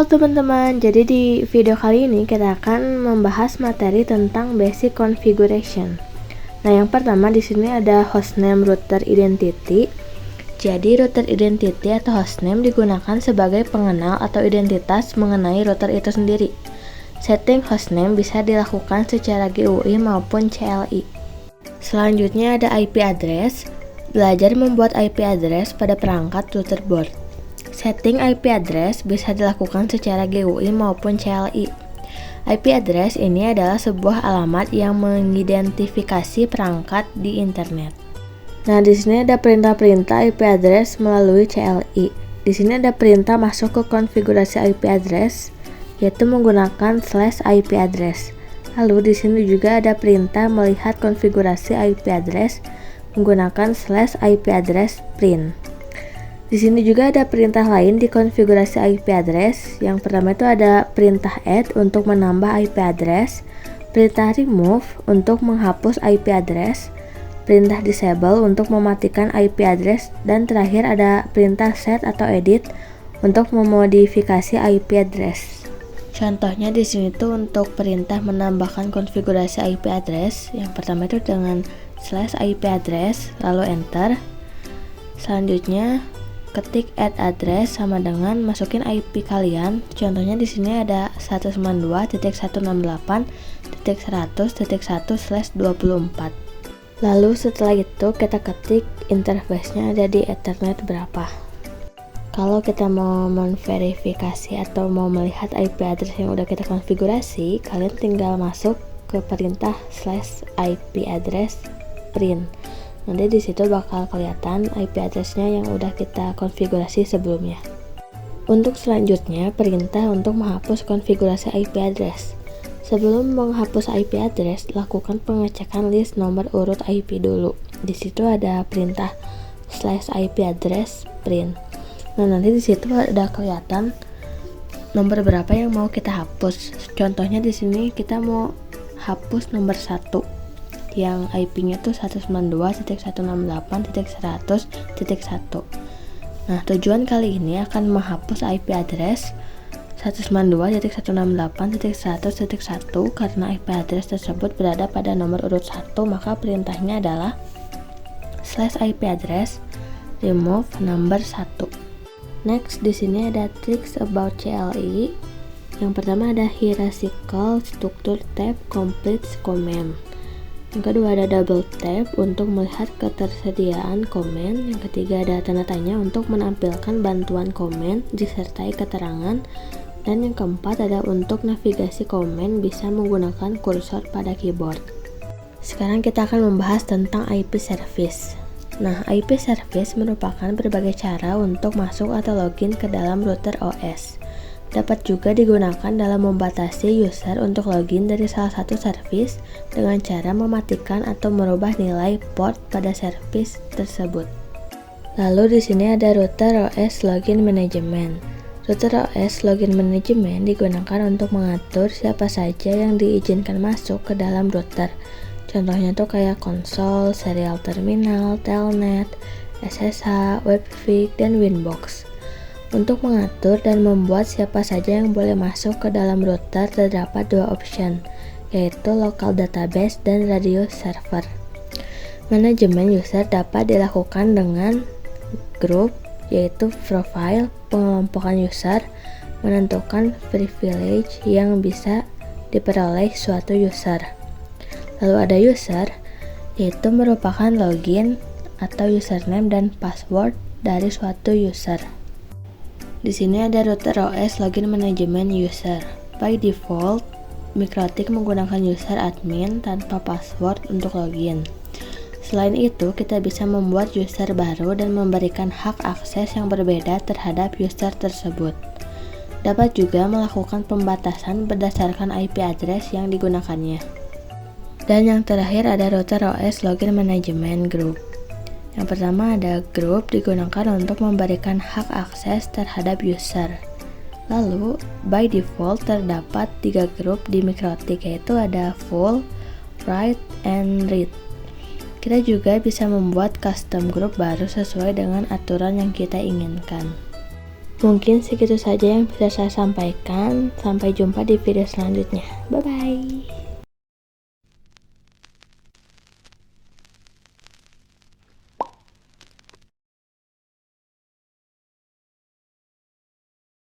Halo teman-teman, jadi di video kali ini kita akan membahas materi tentang basic configuration. Nah, yang pertama di sini ada hostname router identity. Jadi router identity atau hostname digunakan sebagai pengenal atau identitas mengenai router itu sendiri. Setting hostname bisa dilakukan secara GUI maupun CLI. Selanjutnya ada IP address. Belajar membuat IP address pada perangkat router board. Setting IP address bisa dilakukan secara GUI maupun CLI. IP address ini adalah sebuah alamat yang mengidentifikasi perangkat di internet. Nah, di sini ada perintah-perintah IP address melalui CLI. Di sini ada perintah masuk ke konfigurasi IP address, yaitu menggunakan /IP address. Lalu di sini juga ada perintah melihat konfigurasi IP address menggunakan /IP address print. Di sini juga ada perintah lain di konfigurasi IP address. Yang pertama itu ada perintah add untuk menambah IP address, perintah remove untuk menghapus IP address, perintah disable untuk mematikan IP address, dan terakhir ada perintah set atau edit untuk memodifikasi IP address. Contohnya di sini tuh untuk perintah menambahkan konfigurasi IP address. Yang pertama itu dengan /IP address lalu enter. Selanjutnya ketik add address sama dengan masukin IP kalian. Contohnya di sini ada 192.168.100.1/24. Lalu setelah itu kita ketik interface-nya ada di Ethernet berapa. Kalau kita mau memverifikasi atau mau melihat IP address yang udah kita konfigurasi, kalian tinggal masuk ke perintah /IP address print. Nanti di situ bakal kelihatan IP address-nya yang udah kita konfigurasi sebelumnya. Untuk selanjutnya, perintah untuk menghapus konfigurasi IP address. Sebelum menghapus IP address, lakukan pengecekan list nomor urut IP dulu. Di situ ada perintah /IP address print. Nah, nanti di situ ada kelihatan nomor berapa yang mau kita hapus. Contohnya di sini kita mau hapus nomor 1. Yang IP-nya tuh 192.168.100.1. Nah, tujuan kali ini akan menghapus IP address 192.168.100.1 karena IP address tersebut berada pada nomor urut 1, maka perintahnya adalah /IP address remove number 1. Next, di sini ada tricks about CLI. Yang pertama ada hierarchical structure tab complete command. Yang kedua ada double tap untuk melihat ketersediaan komen. Yang ketiga ada tanda tanya untuk menampilkan bantuan komen disertai keterangan. Dan yang keempat ada untuk navigasi komen bisa menggunakan kursor pada keyboard. Sekarang kita akan membahas tentang IP service. Nah, IP service merupakan berbagai cara untuk masuk atau login ke dalam router OS. Dapat juga digunakan dalam membatasi user untuk login dari salah satu service dengan cara mematikan atau merubah nilai port pada service tersebut. Lalu di sini ada router OS login management. Router OS login management digunakan untuk mengatur siapa saja yang diizinkan masuk ke dalam router. Contohnya tuh kayak konsol, serial terminal, telnet, SSH, webvik, dan winbox. Untuk mengatur dan membuat siapa saja yang boleh masuk ke dalam router terdapat dua option, yaitu local database dan radio server. Manajemen user dapat dilakukan dengan grup, yaitu profile, pengelompokan user, menentukan privilege yang bisa diperoleh suatu user. Lalu ada user, yaitu merupakan login atau username dan password dari suatu user. Di sini ada router OS login management user. By default, MikroTik menggunakan user admin tanpa password untuk login. Selain itu, kita bisa membuat user baru dan memberikan hak akses yang berbeda terhadap user tersebut. Dapat juga melakukan pembatasan berdasarkan IP address yang digunakannya. Dan yang terakhir ada router OS login management group. Yang pertama ada group digunakan untuk memberikan hak akses terhadap user. Lalu, by default terdapat 3 grup di MikroTik, yaitu ada full, write, and read. Kita juga bisa membuat custom group baru sesuai dengan aturan yang kita inginkan. Mungkin segitu saja yang bisa saya sampaikan. Sampai jumpa di video selanjutnya. Bye bye.